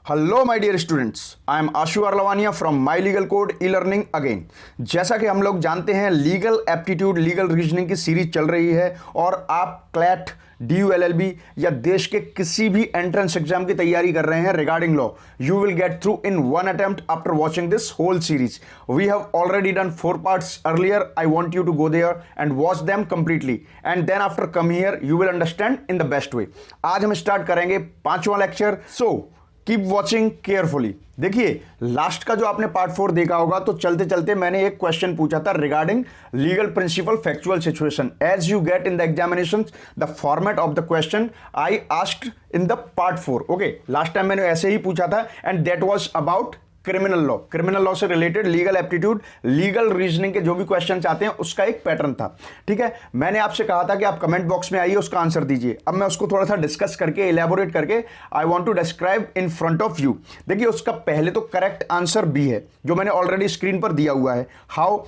Hello my dear students, I am Ashu Arlawania from my legal code e learning again. जैसा कि हम लोग जानते हैं, लीगल एप्टीट्यूड लीगल रीजनिंग की सीरीज चल रही है और आप क्लैट DULLB या देश के किसी भी एंट्रेंस एग्जाम की तैयारी कर रहे हैं regarding law, you will get through in one attempt after watching this whole series. We have already done 4 parts earlier. I want you to go there and watch them completely and then after come here you will understand in the best way. आज हम start करेंगे 5वां lecture, so keep watching carefully. देखिए, last का जो आपने part 4 देखा होगा तो चलते चलते मैंने एक क्वेश्चन पूछा था regarding legal principle factual situation as you get in the examination the format of the question I asked in the part 4। Okay, last time मैंने ऐसे ही पूछा था and that was about criminal law से related legal aptitude legal reasoning के जो भी question आते हैं उसका एक पैटर्न था। ठीक है, मैंने आपसे कहा था कि आप कमेंट बॉक्स में आइए, उसका आंसर दीजिए। अब मैं उसको थोड़ा सा डिस्कस करके इलेबोरेट करके I want to describe in front of you. देखिए, उसका पहले तो करेक्ट आंसर बी है जो मैंने ऑलरेडी स्क्रीन पर दिया हुआ है। हाउ?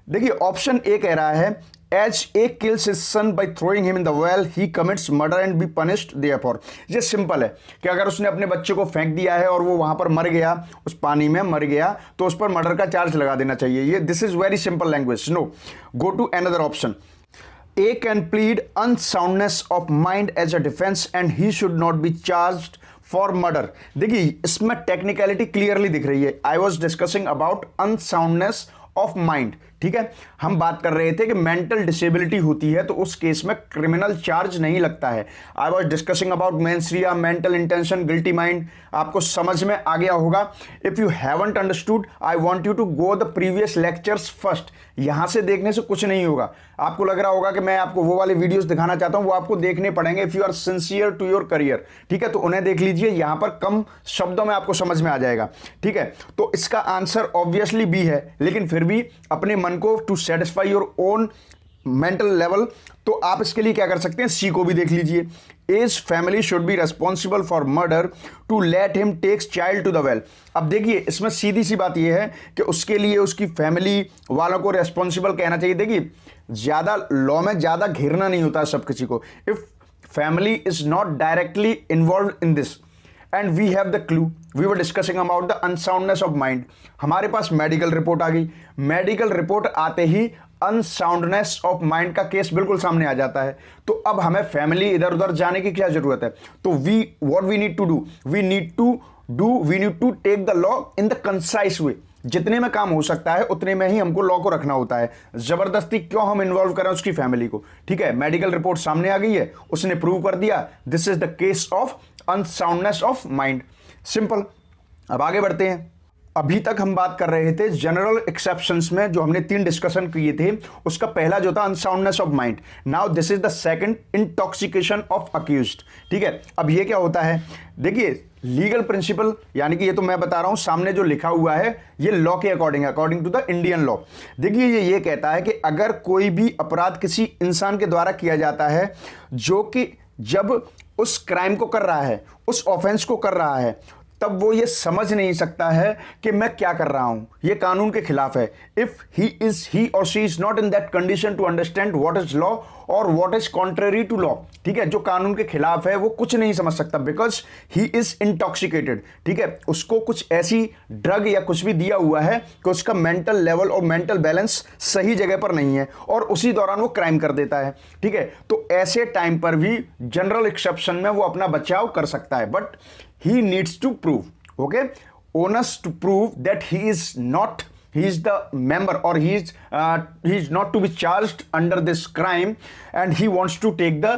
देखिए, ऑप्शन ए कह रहा है As A kills his son by throwing him in the well, he commits murder and be punished therefore। ये सिंपल है कि अगर उसने अपने बच्चे को फेंक दिया है और वो वहां पर मर गया, उस पानी में मर गया, तो उस पर मर्डर का चार्ज लगा देना चाहिए। ये this is very simple language. No, go to another option. A can plead unsoundness of mind as a defense and he should not be charged for murder. देखिए, इसमें टेक्निकलिटी क्लियरली दिख रही है। I was discussing about unsoundness of mind. ठीक है, हम बात कर रहे थे कि मेंटल डिसेबिलिटी होती है तो उस केस में क्रिमिनल चार्ज नहीं लगता है। I was discussing about mens rea, mental intention, guilty mind. आपको समझ में आ गया होगा। If you haven't understood, I want you to go the previous lectures first. यहां से देखने से कुछ नहीं होगा। आपको लग रहा होगा कि मैं आपको वो वाले वीडियोस दिखाना चाहता हूं, वो आपको देखने पड़ेंगे if you are sincere to your career. ठीक है, तो उन्हें देख लीजिए, यहां पर कम शब्दों में आपको समझ में आ जाएगा। ठीक है, तो इसका आंसर ऑब्वियसली बी है, लेकिन फिर भी अपने मन को to satisfy your own mental level, तो आप इसके लिए क्या कर सकते हैं, सी को भी देख लीजिए। As family should be responsible for murder to let him takes child to the well. अब देखिए, इसमें सीधी सी बात यह है कि उसके लिए उसकी फैमिली वालों को रेस्पॉन्सिबल कहना चाहिए। देखिए, ज्यादा लॉ में ज्यादा घेरना नहीं होता सब किसी को। If family is not directly involve in this and we have the clue, we were discussing about the unsoundness of mind. हमारे पास मेडिकल रिपोर्ट आ गई। मेडिकल रिपोर्ट आते ही अनसाउंडनेस ऑफ माइंड का केस बिल्कुल सामने आ जाता है। तो अब हमें फैमिली इधर उधर जाने की क्या जरूरत है? तो what we need to do, we need to take the law in the concise way. जितने में काम हो सकता है उतने में ही हमको लॉ को रखना होता है। जबरदस्ती क्यों हम इन्वॉल्व करें उसकी फैमिली को? ठीक है, मेडिकल रिपोर्ट सामने आ गई है, उसने प्रूव कर दिया this is the case of unsoundness of mind. Simple. अब आगे बढ़ते हैं। अभी तक हम बात कर रहे थे जनरल एक्सेप्शंस में, जो हमने 3 डिस्कशन किए थे। उसका पहला जो था unsoundness of mind. Now this is the second, intoxication of accused. ठीक है, अब ये क्या होता है? देखिए, लीगल प्रिंसिपल, यानी कि ये तो मैं बता रहा हूं, सामने जो लिखा हुआ है ये लॉ के अकॉर्डिंग है, according to the Indian law. देखिए, ये कहता है कि अगर कोई भी अपराध किसी इंसान के द्वारा किया जाता है जो कि जब उस क्राइम को कर रहा है, उस ऑफेंस को कर रहा है, तब वो ये समझ नहीं सकता है कि मैं क्या कर रहा हूं, ये कानून के खिलाफ है। इफ ही और she is not in that condition to understand what is law और what is contrary to law. ठीक है, जो कानून के खिलाफ है वो कुछ नहीं समझ सकता, बिकॉज ही इज इंटॉक्सिकेटेड। ठीक है, उसको कुछ ऐसी ड्रग या कुछ भी दिया हुआ है कि उसका मेंटल लेवल और मेंटल बैलेंस सही जगह पर नहीं है और उसी दौरान वो क्राइम कर देता है। ठीक है, तो ऐसे टाइम पर भी जनरल एक्सेप्शन में वो अपना बचाव कर सकता है, but he needs to prove, okay, onus to prove that he is the member or he is not to be charged under this crime and he wants to take the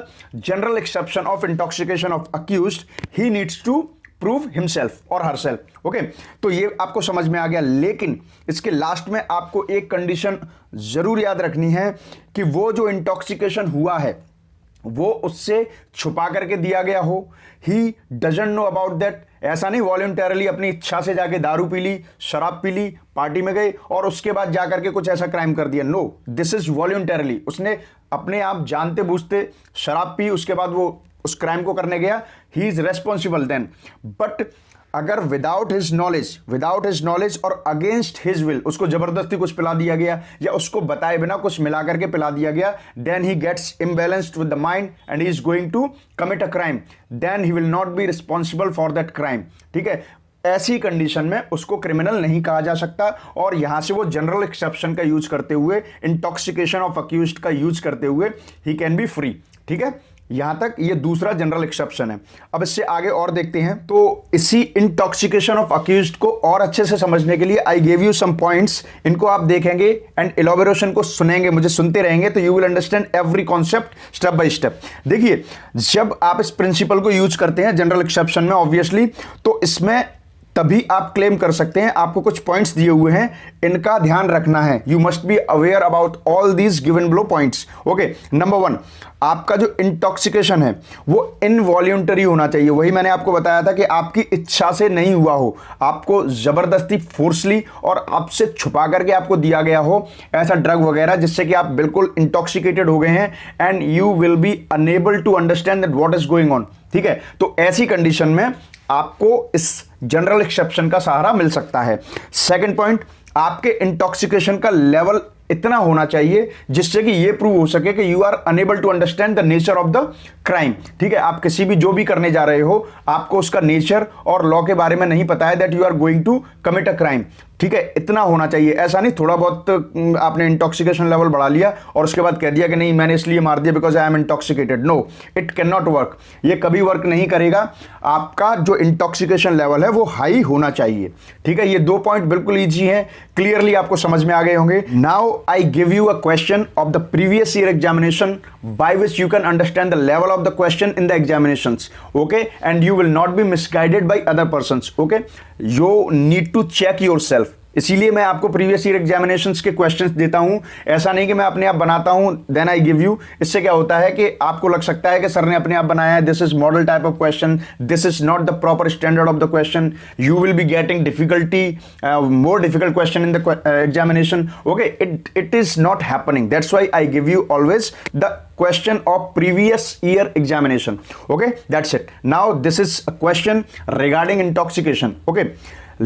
general exception of intoxication of accused. He needs to prove himself or herself. okay, तो ये आपको समझ में आ गया। लेकिन इसके last में आपको एक कंडीशन जरूर याद रखनी है कि वो जो इंटॉक्सिकेशन हुआ है वो उससे छुपा करके दिया गया हो। He doesn't know about that. ऐसा नहीं वॉलंटरली अपनी इच्छा से जाके दारू पी ली, शराब पी ली, पार्टी में गए और उसके बाद जाकर के कुछ ऐसा क्राइम कर दिया। No, this is voluntarily. उसने अपने आप जानते बूझते शराब पी, उसके बाद वो उस क्राइम को करने गया। He is responsible then. But अगर विदाउट हिज नॉलेज और अगेंस्ट हिज विल उसको जबरदस्ती कुछ पिला दिया गया या उसको बताए बिना कुछ मिला करके पिला दिया गया, then he gets imbalanced with the mind and he is going to commit a crime, then he will not be responsible for that crime. ठीक है, ऐसी कंडीशन में उसको क्रिमिनल नहीं कहा जा सकता और यहां से वो जनरल एक्सेप्शन का यूज करते हुए, इंटॉक्सिकेशन ऑफ अक्यूज्ड का यूज करते हुए ही कैन बी फ्री। ठीक है, यहां तक ये दूसरा जनरल एक्सेप्शन है। अब इससे आगे और देखते हैं। तो इसी इंटॉक्सिकेशन ऑफ अक्यूज्ड को और अच्छे से समझने के लिए I give you some points, इनको आप देखेंगे एंड इलॉबरेशन को सुनेंगे, मुझे सुनते रहेंगे तो you will understand every concept step by step. देखिए, जब आप इस प्रिंसिपल को यूज करते हैं जनरल एक्सेप्शन में ऑब्वियसली, तो इसमें तभी आप क्लेम कर सकते हैं। आपको कुछ पॉइंट्स दिए हुए हैं, इनका ध्यान रखना है। You must be aware about all these given below points. Okay, number 1, आपका जो इंटॉक्सिकेशन है वो इनवॉल्यूंटरी होना चाहिए। वही मैंने आपको बताया था कि आपकी इच्छा से नहीं हुआ हो, आपको जबरदस्ती फोर्सली और आपसे छुपा करके आपको दिया गया हो ऐसा ड्रग वगैरह जिससे कि आप बिल्कुल इंटॉक्सिकेटेड हो गए हैं and you will be unable to understand that what is going on. ठीक है, तो ऐसी कंडीशन में आपको इस जनरल एक्सेप्शन का सहारा मिल सकता है। सेकंड पॉइंट, आपके इंटॉक्सिकेशन का लेवल इतना होना चाहिए जिससे कि यह प्रूव हो सके कि you are unable to understand the nature of the crime. ठीक है, आप किसी भी जो भी करने जा रहे हो, आपको उसका नेचर और लॉ के बारे में नहीं पता है that you are going to commit a crime. ठीक है, इतना होना चाहिए। ऐसा नहीं थोड़ा बहुत आपने इंटॉक्सिकेशन लेवल बढ़ा लिया और उसके बाद कह दिया कि नहीं मैंने इसलिए मार दिया because I am intoxicated. No, it can not work, ये कभी वर्क नहीं करेगा। आपका जो इंटॉक्सिकेशन लेवल है वो हाई होना चाहिए। ठीक है, ये 2 पॉइंट बिल्कुल ईजी हैं, क्लियरली आपको समझ में आ गए होंगे। Now I give you a question of the previous year examination by which you can understand the level of the question in the examinations, okay, and you will not be misguided by other persons, okay, you need to check yourself। इसीलिए मैं आपको previous year examinations के questions देता हूं, ऐसा नहीं कि मैं अपने आप बनाता हूं देन आई गिव यू। इससे क्या होता है कि आपको लग सकता है कि सर ने अपने आप बनाया है, this is model type of question, this is not the proper standard of the question, you will be getting difficulty, more difficult question in the examination. Okay, it is not happening, that's why I give you always the question of previous year examination। okay, that's it। now this is a question regarding intoxication। okay,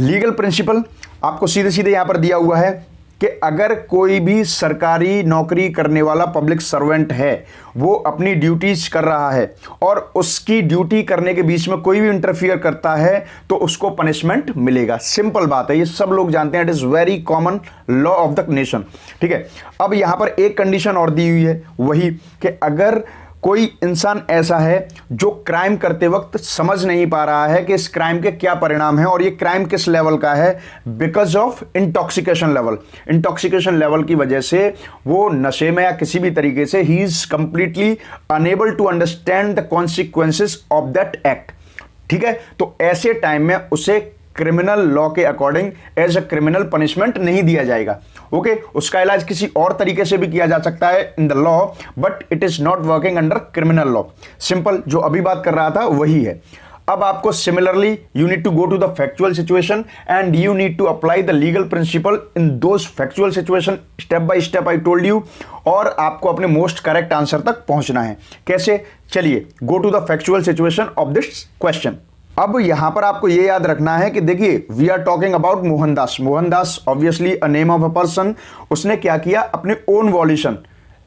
legal principle आपको सीधे सीधे यहां पर दिया हुआ है कि अगर कोई भी सरकारी नौकरी करने वाला पब्लिक सर्वेंट है, वो अपनी ड्यूटीज कर रहा है और उसकी ड्यूटी करने के बीच में कोई भी इंटरफियर करता है तो उसको पनिशमेंट मिलेगा। सिंपल बात है, ये सब लोग जानते हैं, it is very common law of the nation. ठीक है, अब यहां पर एक कंडीशन और दी हुई है, वही कि अगर कोई इंसान ऐसा है जो क्राइम करते वक्त समझ नहीं पा रहा है कि इस क्राइम के क्या परिणाम है और ये क्राइम किस लेवल का है, because of intoxication level. Intoxication level की वजह से वो नशे में या किसी भी तरीके से he is completely unable to understand the consequences of that act. ठीक है, तो ऐसे टाइम में उसे क्रिमिनल लॉ के according as a criminal punishment नहीं दिया जाएगा। ओके, उसका इलाज किसी और तरीके से भी किया जा सकता है in the law, but it is not working under criminal law. Simple, जो अभी बात कर रहा था वही है। अब आपको similarly you need to go to the factual situation and you need to apply the legal principle in those factual situation step by step I told you, और आपको अपने मोस्ट करेक्ट आंसर तक पहुंचना है। कैसे? चलिए, go to the factual situation of this question. अब यहां पर आपको यह याद रखना है कि देखिए, we are talking about Mohandas. Mohandas obviously a name of a person. उसने क्या किया, अपने own volition,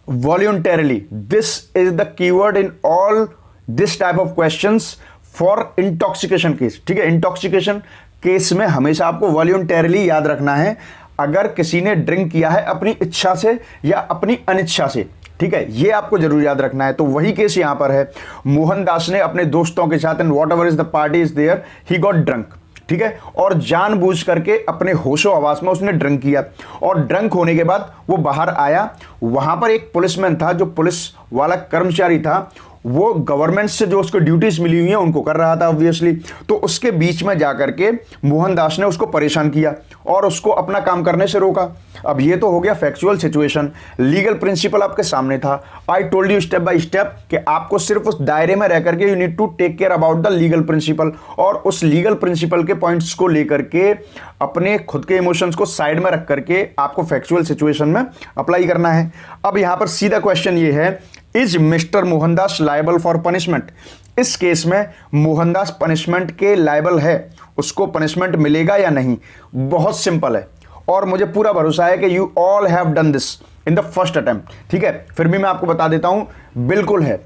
voluntarily, this is the keyword in all this type of questions for intoxication case. ठीक है, इंटॉक्सिकेशन केस में हमेशा आपको वॉल्यूंटरली याद रखना है। अगर किसी ने ड्रिंक किया है अपनी इच्छा से या अपनी अनिच्छा से, ठीक है, ये आपको जरूर याद रखना है। तो वही केस यहां पर है। मोहनदास ने अपने दोस्तों के साथ, and whatever is the party is there, he got drunk. ठीक है, और जानबूझ करके अपने होशो हवास में उसने ड्रंक किया, और ड्रंक होने के बाद वो बाहर आया। वहां पर एक पुलिसमैन था, जो पुलिस वाला कर्मचारी था, वो गवर्नमेंट से जो उसको ड्यूटीज मिली हुई हैं उनको कर रहा था ऑब्वियसली। तो उसके बीच में जाकर के मोहनदास ने उसको परेशान किया और उसको अपना काम करने से रोका। अब ये तो हो गया फैक्चुअल सिचुएशन। लीगल प्रिंसिपल आपके सामने था। I told you step by step कि आपको सिर्फ उस दायरे में रह करके you need to take care about the legal principle, और उस लीगल प्रिंसिपल के पॉइंट्स को लेकर के अपने खुद के इमोशंस को साइड में रख करके आपको फैक्चुअल सिचुएशन में अप्लाई करना है। अब यहां पर सीधा क्वेश्चन ये है, is mister Mohandas liable for punishment? इस केस में मोहनदास पनिशमेंट के लायबल है, उसको पनिशमेंट मिलेगा या नहीं? बहुत सिंपल है, और मुझे पूरा भरोसा है कि you all have done this in the first attempt. ठीक है, फिर भी मैं आपको बता देता हूं, बिल्कुल है।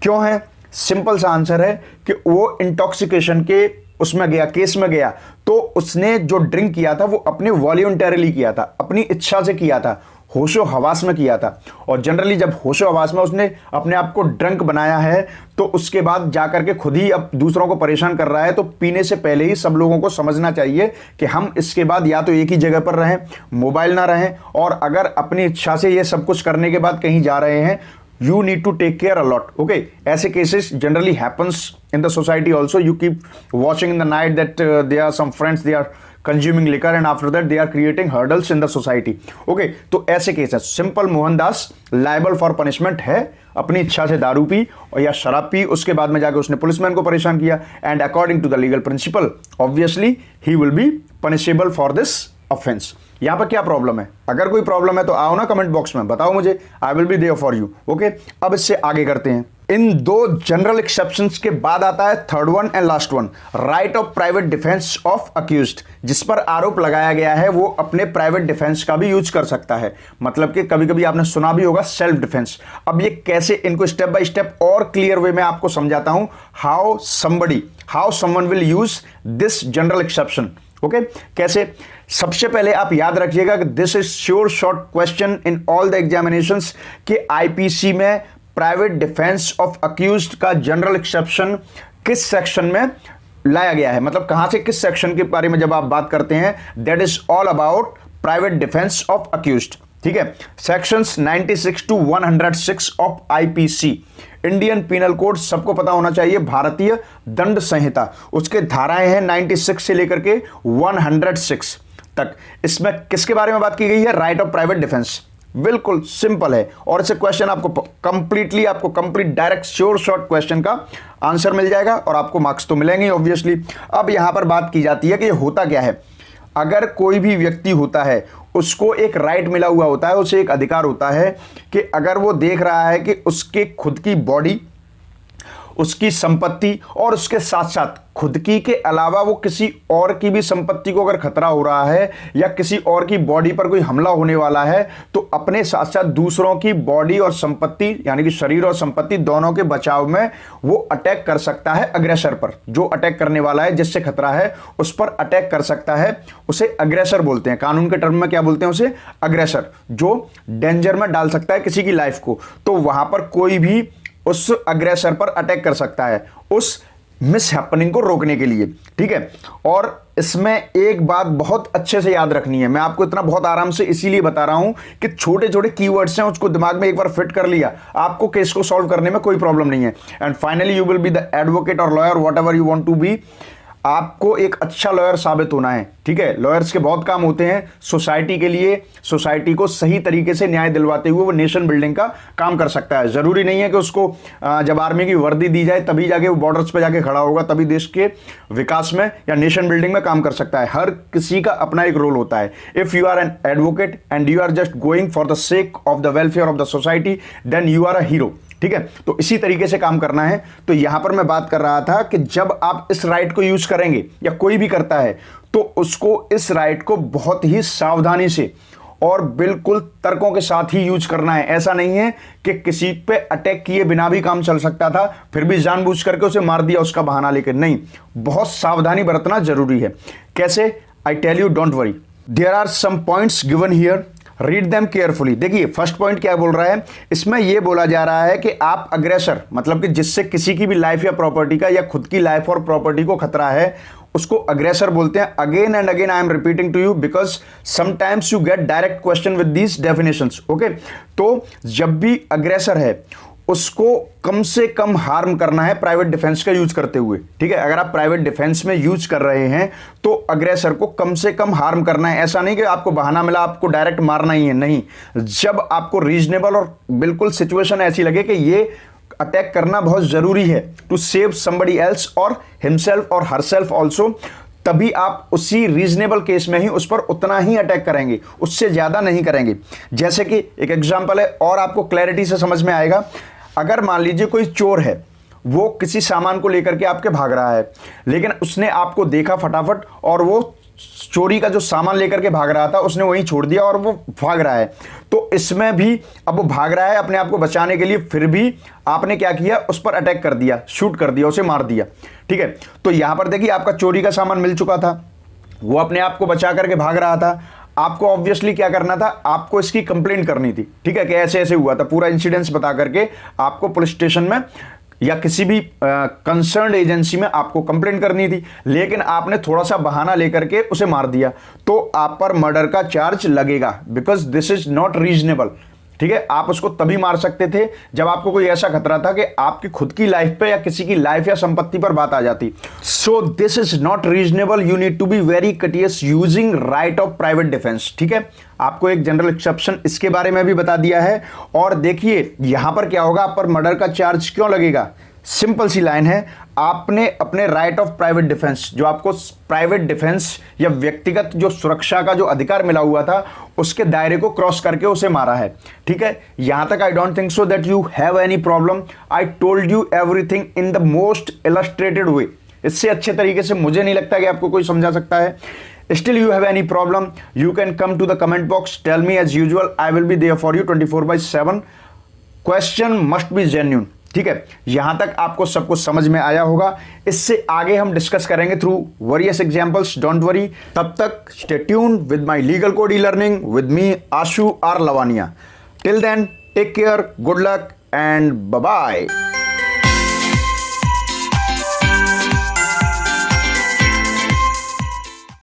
क्यों है? सिंपल सा आंसर है कि वो इंटॉक्सिकेशन के उसमें गया, केस में गया, तो उसने जो ड्रिंक किया था वो अपने वॉल्यूंटरीली किया था, अपनी इच्छा से किया था, होशो हवास में किया था। और जनरली जब होशो हवास में उसने अपने आप को ड्रंक बनाया है तो उसके बाद जाकर के खुद ही अब दूसरों को परेशान कर रहा है। तो पीने से पहले ही सब लोगों को समझना चाहिए कि हम इसके बाद या तो एक ही जगह पर रहें, मोबाइल ना रहें, और अगर अपनी इच्छा से ये सब कुछ करने के बाद कहीं जा रहे हैं, you need to take care a lot. Okay, ऐसे cases generally happens in the society also. You keep watching in the night that there are some friends, they are consuming liquor and after that they are creating hurdles in the society. Okay, तो ऐसे case है। Simple Mohandas liable for punishment है, अपनी इच्छा से दारू P और या शराब पी, उसके बाद में जाकर उसने पुलिसमैन को परेशान किया, and according to the legal principle obviously he will be punishable for this offence. यहां पर क्या प्रॉब्लम है? अगर कोई प्रॉब्लम है तो आओ ना कमेंट बॉक्स में बताओ मुझे, I will be there for you. Okay, अब इससे आगे करते हैं। इन दो जनरल एक्सेप्शंस के बाद आता है third one and last one, right of private defence of accused. जिस पर आरोप लगाया गया है वो अपने प्राइवेट डिफेंस का भी यूज कर सकता है। मतलब कि कभी कभी आपने सुना भी होगा सेल्फ डिफेंस। अब ये कैसे, इनको स्टेप बाय स्टेप और क्लियर वे में आपको समझाता हूं, how someone will use this general exception. Okay, कैसे? सबसे पहले आप याद रखिएगा कि this is sure short question in all the examinations कि आईपीसी में प्राइवेट डिफेंस ऑफ अक्यूज्ड का जनरल एक्सेप्शन किस सेक्शन में लाया गया है, मतलब कहां से किस सेक्शन के बारे में जब आप बात करते हैं, that is all about private defence of accused. ठीक है, sections 96 to 106 of IPC, Indian penal code, सबको पता होना चाहिए, भारतीय दंड संहिता, उसके धाराएं हैं 96 से लेकर के 106 तक। इसमें किसके बारे में बात की गई है? Right of private defence. बिल्कुल सिंपल है, और इसे क्वेश्चन आपको complete direct sure short question का आंसर मिल जाएगा और आपको मार्क्स तो मिलेंगे ऑब्वियसली। अब यहां पर बात की जाती है कि ये होता क्या है। अगर कोई भी व्यक्ति होता है उसको एक राइट मिला हुआ होता है, उसे एक अधिकार होता है कि अगर वो देख रहा है कि उसके खुद की बॉडी, उसकी संपत्ति और उसके साथ साथ खुद की के अलावा वो किसी और की भी संपत्ति को अगर खतरा हो रहा है या किसी और की बॉडी पर कोई हमला होने वाला है, तो अपने साथ साथ दूसरों की बॉडी और संपत्ति यानी कि शरीर और संपत्ति दोनों के बचाव में वो अटैक कर सकता है अग्रेसर पर। जो अटैक करने वाला है, जिससे खतरा है, उस पर अटैक कर सकता है, उसे अग्रेसर बोलते हैं। कानून के टर्म में क्या बोलते हैं? उसे अग्रेसर, जो डेंजर में डाल सकता है किसी की लाइफ को। तो वहां पर कोई भी उस अग्रेसर पर अटैक कर सकता है उस मिस हैपनिंग को रोकने के लिए। ठीक है, और इसमें एक बात बहुत अच्छे से याद रखनी है, मैं आपको इतना बहुत आराम से इसीलिए बता रहा हूं कि छोटे छोटे कीवर्ड्स हैं, उसको दिमाग में एक बार फिट कर लिया, आपको केस को सॉल्व करने में कोई प्रॉब्लम नहीं है। And finally you will be the advocate और lawyer, whatever you want to be. आपको एक अच्छा लॉयर साबित होना है। ठीक है, लॉयर्स के बहुत काम होते हैं सोसाइटी के लिए, सोसाइटी को सही तरीके से न्याय दिलवाते हुए वो नेशन बिल्डिंग का काम कर सकता है। जरूरी नहीं है कि उसको जब आर्मी की वर्दी दी जाए तभी जाके वो बॉर्डर्स पे जाके खड़ा होगा, तभी देश के विकास में या नेशन बिल्डिंग में काम कर सकता है। हर किसी का अपना एक रोल होता है। If you are an advocate and you are just going for the sake of the welfare of the society, then you are a hero. ठीक है, तो इसी तरीके से काम करना है। तो यहां पर मैं बात कर रहा था कि जब आप इस राइट को यूज करेंगे या कोई भी करता है, तो उसको इस राइट को बहुत ही सावधानी से और बिल्कुल तर्कों के साथ ही यूज करना है। ऐसा नहीं है कि किसी पे अटैक किए बिना भी काम चल सकता था, फिर भी जानबूझ करके उसे मार दिया उसका बहाना लेकर। नहीं, बहुत सावधानी बरतना जरूरी है। कैसे? I tell you, don't worry, there are some points given here, read them carefully. देखिए फर्स्ट पॉइंट क्या बोल रहा है, इसमें यह बोला जा रहा है कि आप अग्रेसर, मतलब कि जिससे किसी की भी लाइफ या प्रॉपर्टी का या खुद की लाइफ और प्रॉपर्टी को खतरा है, उसको अग्रेसर बोलते हैं। Again and again I am repeating to you because sometimes you get direct question with these definitions. Okay, तो जब भी अग्रेसर है उसको कम से कम हार्म करना है प्राइवेट डिफेंस का यूज करते हुए। ठीक है, अगर आप प्राइवेट डिफेंस में यूज कर रहे हैं तो अग्रेसर को कम से कम हार्म करना है। ऐसा नहीं कि आपको बहाना मिला आपको डायरेक्ट मारना ही है, नहीं। जब आपको रीजनेबल और बिल्कुल सिचुएशन ऐसी लगे कि ये अटैक करना बहुत जरूरी है टू सेव समबडी एल्स और हिमसेल्फ और हरसेल्फ ऑल्सो, तभी आप उसी रीजनेबल केस में ही उस पर उतना ही अटैक करेंगे, उससे ज्यादा नहीं करेंगे। जैसे कि एक एग्जांपल है और आपको क्लैरिटी से समझ में आएगा। अगर मान लीजिए कोई चोर है, वो किसी सामान को लेकर के आपके भाग रहा है, लेकिन उसने आपको देखा फटाफट और वो चोरी का जो सामान लेकर के भाग रहा था उसने वहीं छोड़ दिया और वो भाग रहा है। तो इसमें भी अब वो भाग रहा है अपने आप को बचाने के लिए, फिर भी आपने क्या किया, उस पर अटैक कर दिया, शूट कर दिया, उसे मार दिया। ठीक है, तो यहां पर देखिए आपका चोरी का सामान मिल चुका था, वो अपने आप को बचा करके भाग रहा था। आपको ऑब्वियसली क्या करना था, आपको इसकी कंप्लेंट करनी थी। ठीक है, कि ऐसे ऐसे हुआ था, पूरा इंसिडेंस बता करके आपको पुलिस स्टेशन में या किसी भी कंसर्न्ड एजेंसी में आपको कंप्लेंट करनी थी। लेकिन आपने थोड़ा सा बहाना लेकर के उसे मार दिया, तो आप पर मर्डर का चार्ज लगेगा, because this is not reasonable. ठीक है, आप उसको तभी मार सकते थे जब आपको कोई ऐसा खतरा था कि आपकी खुद की लाइफ पे या किसी की लाइफ या संपत्ति पर बात आ जाती। So this is not reasonable, you need to be very cautious using right of private defence. ठीक है, आपको एक जनरल एक्सेप्शन इसके बारे में भी बता दिया है। और देखिए यहां पर क्या होगा, आप पर मर्डर का चार्ज क्यों लगेगा, सिंपल सी लाइन है, आपने अपने राइट ऑफ प्राइवेट डिफेंस, जो आपको प्राइवेट डिफेंस या व्यक्तिगत जो सुरक्षा का जो अधिकार मिला हुआ था, उसके दायरे को क्रॉस करके उसे मारा है। ठीक है, यहां तक I don't think so that you have any problem. I told you everything in the most illustrated way. इससे अच्छे तरीके से मुझे नहीं लगता कि आपको कोई समझा सकता है। Still you have any problem, you can come to the comment box, tell me as usual, I will be there for you 24/7. Question must be genuine. ठीक है, यहां तक आपको सब कुछ समझ में आया होगा। इससे आगे हम डिस्कस करेंगे through various examples, don't worry. तब तक stay tune with my legal code e learning with me Ashu R Lavania. Till then take care, good luck and bye bye.